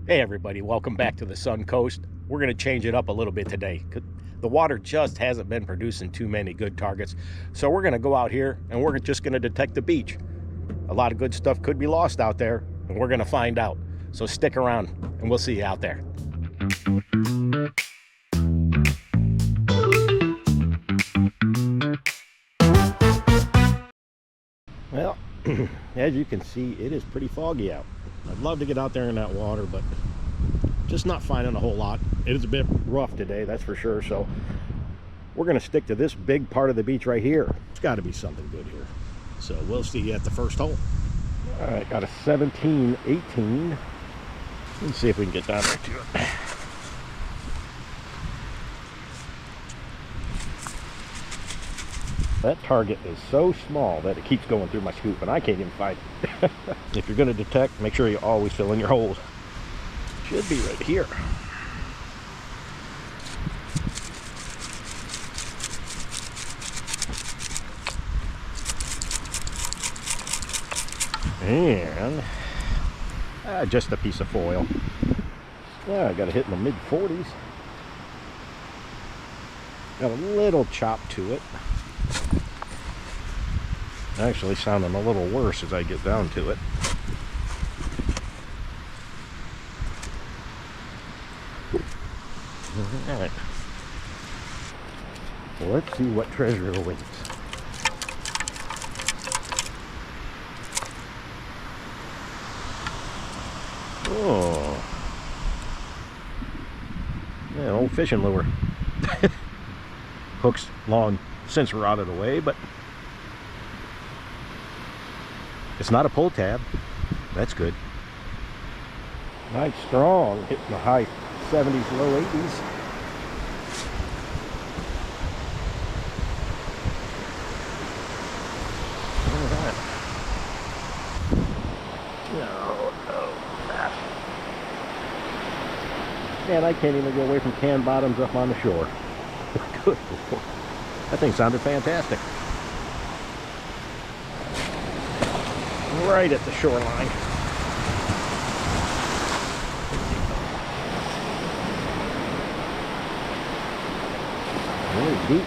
Hey everybody, welcome back to the Sun Coast. We're going to change it up a little bit today. The water just hasn't been producing too many good targets. So we're going to go out here and we're just going to detect the beach. A lot of good stuff could be lost out there and we're going to find out. So stick around and we'll see you out there. Well, as you can see, it is pretty foggy out. I'd love to get out there in that water, but just not finding a whole lot. It is a bit rough today, that's for sure. So we're going to stick to this big part of the beach right here. It's got to be something good here. So we'll see you at the first hole. All right, got a 17-18. Let's see if we can get down there to it. That target is so small that it keeps going through my scoop and I can't even find it. If you're going to detect, make sure you always fill in your holes. Should be right here. And just a piece of foil. Yeah, I got a hit in the mid-40s. Got a little chop to it. Actually sounding a little worse as I get down to it. All right. Well, let's see what treasure awaits. Oh. Yeah, an old fishing lure. Hook's long since rotted away, but it's not a pull tab. That's good. Nice strong, hitting the high 70s, low 80s. Look at that. Man, I can't even get away from canned bottoms up on the shore. Good Lord. That thing sounded fantastic. Right at the shoreline. Really deep.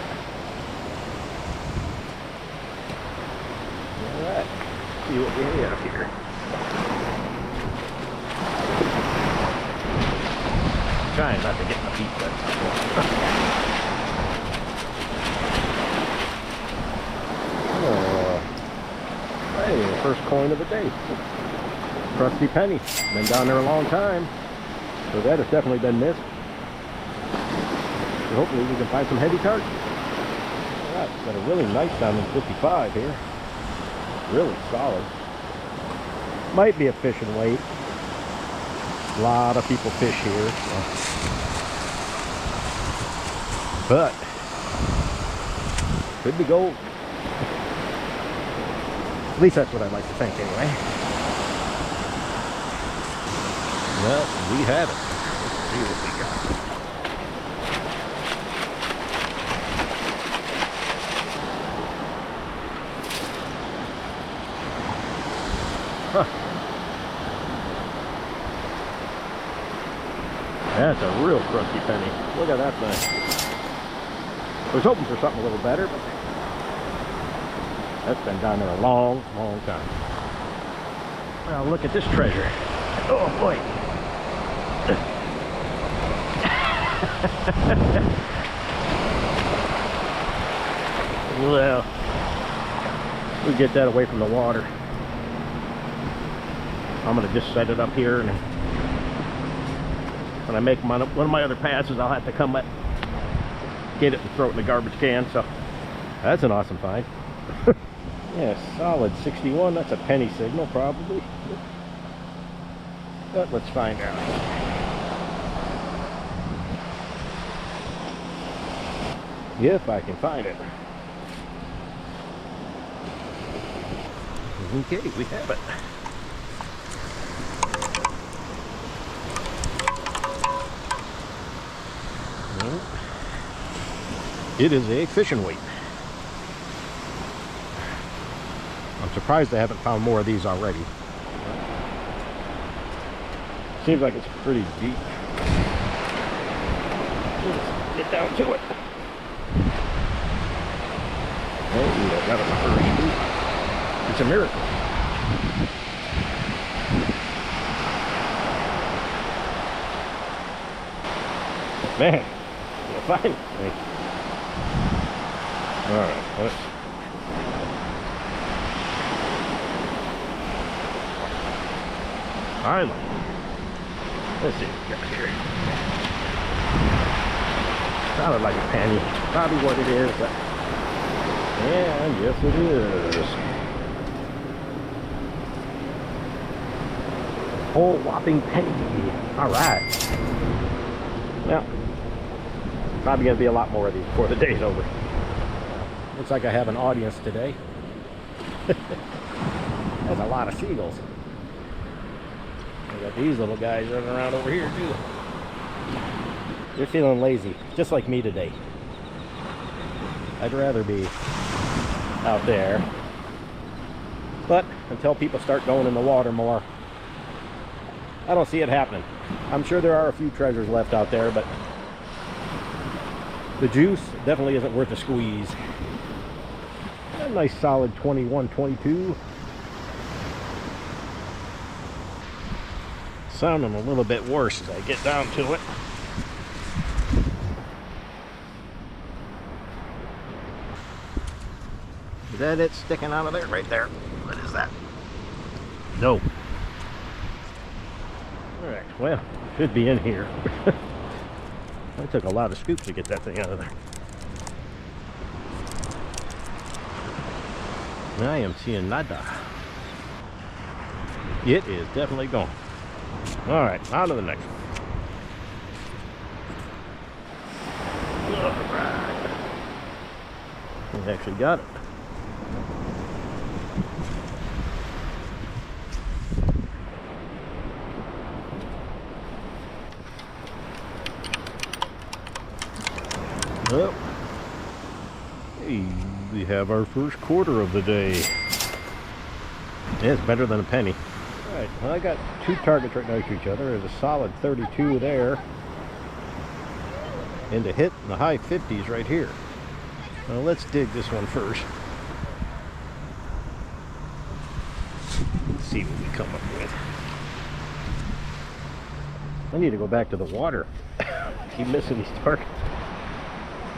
All right. See what we have here. Trying not to get my feet wet. Hey, the first coin of the day. Crusty penny. Been down there a long time. So that has definitely been missed. So hopefully we can find some heavy targets. Alright, got a really nice diamond 55 here. Really solid. Might be a fishing weight. A lot of people fish here. So. But could be gold. At least that's what I'd like to think anyway. Well, we have it. Let's see what we got. Huh. That's a real crusty penny. Look at that thing. I was hoping for something a little better, but that's been down there a long, long time. Now look at this treasure. Oh boy. Well, we get that away from the water. I'm gonna just set it up here, and when I make one of my other passes, I'll have to come up, get it and throw it in the garbage can. So that's an awesome find. Yeah, solid 61. That's a penny signal probably, but let's find out. If I can find it. Okay, we have it. It is a fishing weight. I'm surprised I haven't found more of these already. Seems like it's pretty deep. Let's get down to it. Oh, I got a first scoop. It's a miracle. Man, you'll find it. All right, let's. Finally. Let's see what we got here. Sounded like a penny. Probably what it is, but yeah, yes it is. Whole whopping penny. All right. Well, probably gonna be a lot more of these before the day's over. Looks like I have an audience today. There's a lot of seagulls. I got these little guys running around over here too. They're feeling lazy, just like me today. I'd rather be out there. But until people start going in the water more, I don't see it happening. I'm sure there are a few treasures left out there, but the juice definitely isn't worth a squeeze. A nice solid 21, 22. Sounding a little bit worse as I get down to it. Is that it sticking out of there? Right there. What is that? No. Alright, well, should be in here. I took a lot of scoops to get that thing out of there. I am seeing nada. It is definitely gone. Alright, on to the next one. Alright. We actually got it. Well, hey, we have our first quarter of the day. Yeah, it's better than a penny. Alright, well, I got two targets right next to each other. There's a solid 32 there. And a hit in the high 50s right here. Well, let's dig this one first. Let's see what we come up with. I need to go back to the water. Keep missing these targets.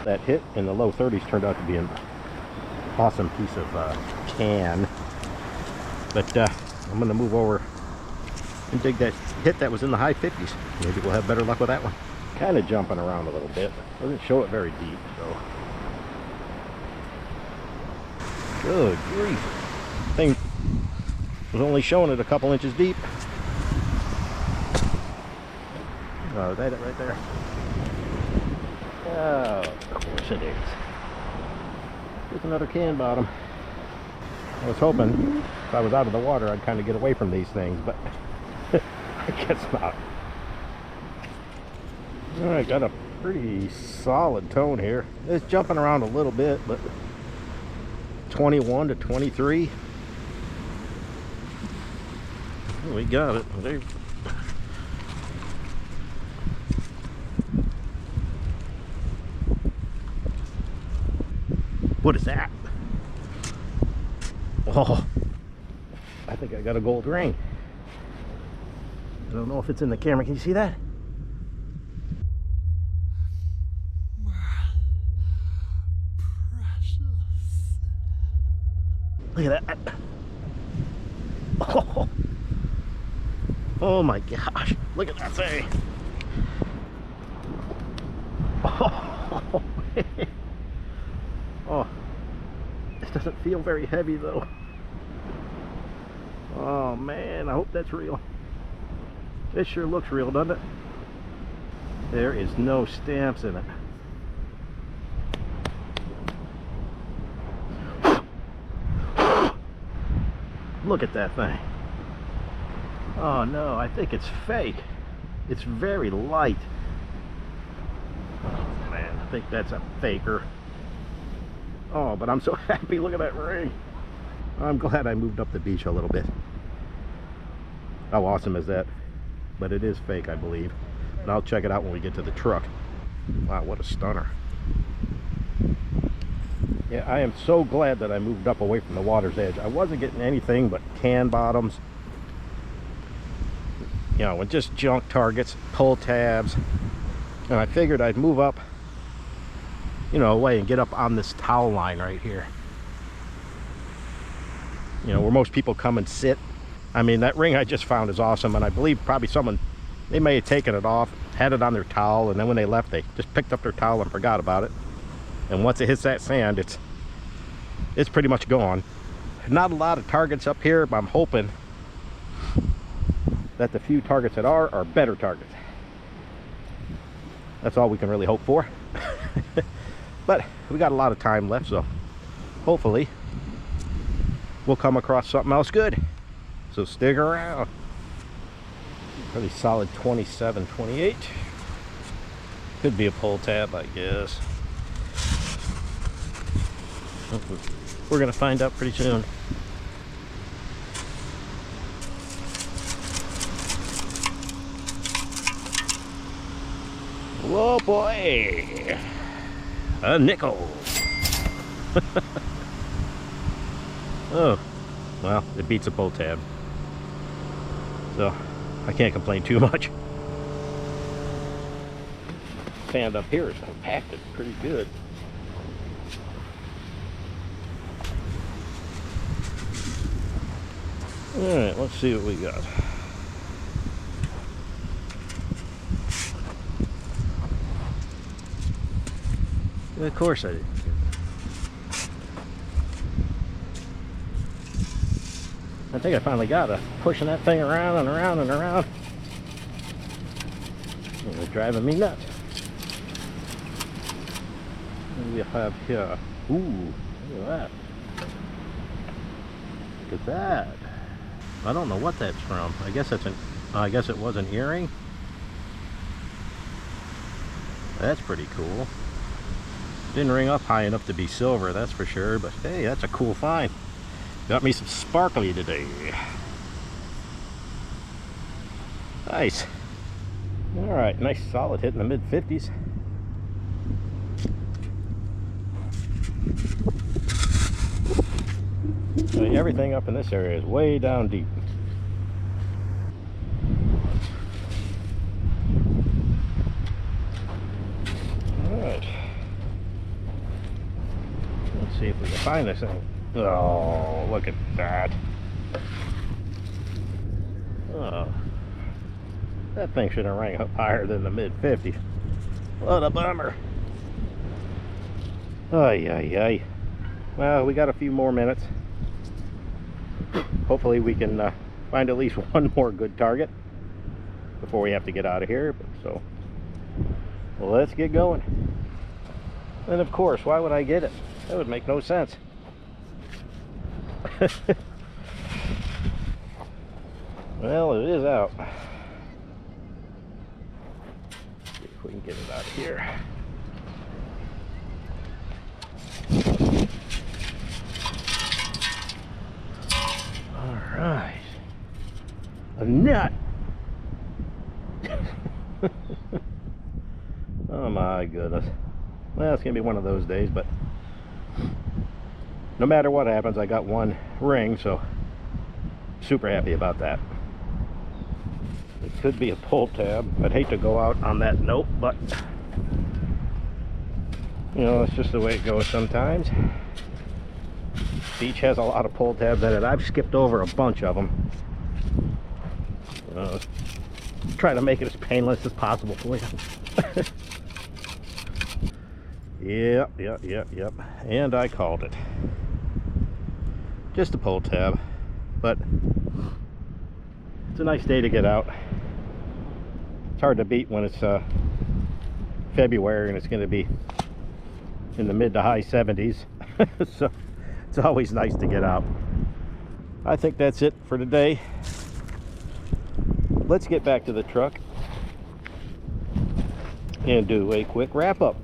That hit in the low 30s turned out to be an awesome piece of can. But I'm going to move over and dig that hit that was in the high 50s. Maybe we'll have better luck with that one. Kind of jumping around a little bit. Doesn't show it very deep, so. Good grief. Thing was only showing it a couple inches deep. Oh, is that it right there? Oh, of course it is. There's another can bottom. I was hoping if I was out of the water I'd kind of get away from these things, but I guess not. Alright, got a pretty solid tone here. It's jumping around a little bit, but 21 to 23. We got it. There. What is that? Oh, I think I got a gold ring. I don't know if it's in the camera. Can you see that? My precious. Look at that. Oh, oh my gosh. Look at that thing. Oh, oh, this doesn't feel very heavy though. Oh man, I hope that's real. This sure looks real, doesn't it? There is no stamps in it. Look at that thing. Oh no, I think it's fake. It's very light. Oh man, I think that's a faker. Oh, but I'm so happy. Look at that ring. I'm glad I moved up the beach a little bit. How awesome is that? but it is fake, I believe. But I'll check it out when we get to the truck. Wow, what a stunner. Yeah, I am so glad that I moved up away from the water's edge. I wasn't getting anything but can bottoms, you know, with just junk targets, pull tabs. And I figured I'd move up, you know, away and get up on this towel line right here. You know, where most people come and sit. I mean, that ring I just found is awesome, and I believe probably someone, they may have taken it off, had it on their towel, and then when they left, they just picked up their towel and forgot about it. And once it hits that sand, it's pretty much gone. Not a lot of targets up here, but I'm hoping that the few targets that are better targets. That's all we can really hope for. But we got a lot of time left, so hopefully we'll come across something else good. So stick around. Pretty solid 27, 28. Could be a pull tab, I guess. We're gonna find out pretty soon. Whoa, boy! A nickel! Oh, well, it beats a pull tab. So, I can't complain too much. Sand up here is compacted pretty good. Alright, let's see what we got. Of course I did. I think I finally got it. Pushing that thing around and around and around. It's driving me nuts. What do we have here? Ooh, look at that. Look at that. I don't know what that's from. I guess it's I guess it was an earring. That's pretty cool. Didn't ring up high enough to be silver, that's for sure, but hey, that's a cool find. Got me some sparkly today. Nice. Alright, nice solid hit in the mid-50s. I mean, everything up in this area is way down deep. Alright. Let's see if we can find this thing. Oh, look at that. Oh. That thing should have rang up higher than the mid-50s. What a bummer. Ay, ay, ay. Well, we got a few more minutes. Hopefully we can find at least one more good target before we have to get out of here. So, well, let's get going. And of course, why would I get it? That would make no sense. Well, it is out. Let's see if we can get it out of here. All right. A nut. Oh my goodness. Well, it's gonna be one of those days, but no matter what happens, I got one ring, so super happy about that. It could be a pull tab. I'd hate to go out on that note, but you know, it's just the way it goes sometimes. Beach has a lot of pull tabs in it. I've skipped over a bunch of them. Try to make it as painless as possible for you. Yep. And I called it. Just a pull tab, but it's a nice day to get out. It's hard to beat when it's February and it's going to be in the mid to high 70s. So it's always nice to get out. I think that's it for today. Let's get back to the truck and do a quick wrap-up.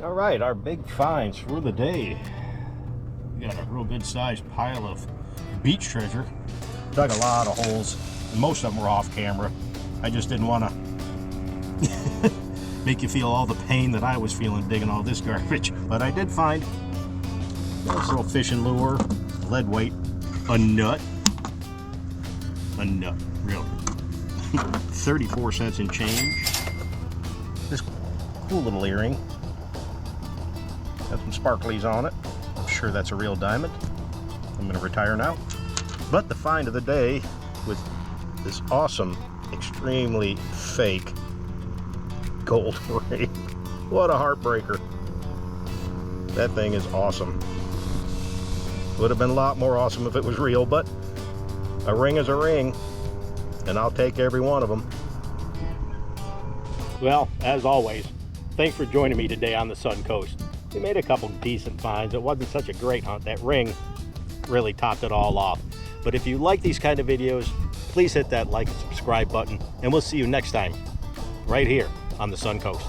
All right, our big finds for the day. We got a real good sized pile of beach treasure. Dug a lot of holes, and most of them were off camera. I just didn't want to make you feel all the pain that I was feeling digging all this garbage. But I did find this little fishing lure, lead weight, a nut, really. 34 cents in change. This cool little earring. Got some sparklies on it. I'm sure that's a real diamond. I'm gonna retire now. But the find of the day was this awesome, extremely fake gold ring. What a heartbreaker. That thing is awesome. Would have been a lot more awesome if it was real, but a ring is a ring, and I'll take every one of them. Well, as always, thanks for joining me today on the Suncoast. We made a couple decent finds. It wasn't such a great hunt. That ring really topped it all off. But if you like these kind of videos, please hit that like and subscribe button, and we'll see you next time right here on the Suncoast.